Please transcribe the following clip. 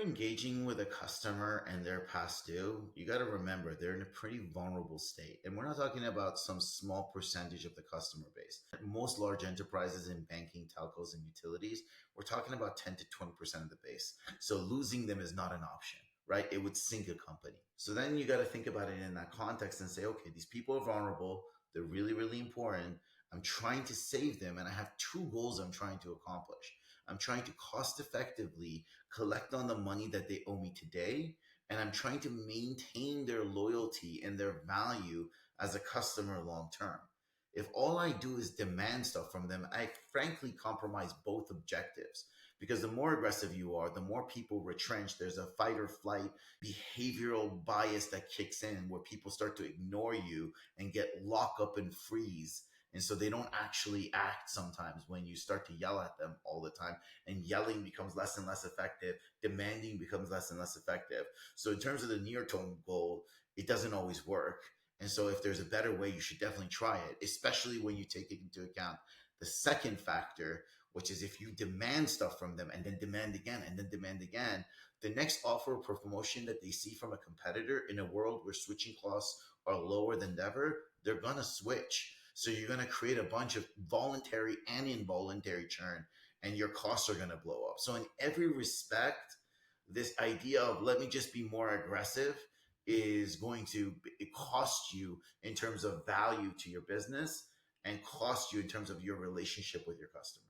engaging with a customer and they're past due, you got to remember they're in a pretty vulnerable state. And we're not talking about some small percentage of the customer base. Most large enterprises in banking, telcos, and utilities, we're talking about 10 to 20% of the base. So losing them is not an option, right? It would sink a company. So then you got to think about it in that context and say, okay, these people are vulnerable. They're really, really important. I'm trying to save them, and I have two goals I'm trying to accomplish. I'm trying to cost effectively collect on the money that they owe me today, and I'm trying to maintain their loyalty and their value as a customer long term. If all I do is demand stuff from them, I frankly compromise both objectives, because the more aggressive you are, the more people retrench. There's a fight or flight behavioral bias that kicks in where people start to ignore you and get locked up and freeze. And so they don't actually act sometimes when you start to yell at them all the time, and yelling becomes less and less effective. Demanding becomes less and less effective. So in terms of the near term goal, it doesn't always work. And so if there's a better way, you should definitely try it, especially when you take it into account the second factor, which is if you demand stuff from them and then demand again and then demand again, the next offer or promotion that they see from a competitor in a world where switching costs are lower than ever, they're going to switch. So you're going to create a bunch of voluntary and involuntary churn, and your costs are going to blow up. So in every respect, this idea of let me just be more aggressive is going to it cost you in terms of value to your business and cost you in terms of your relationship with your customer.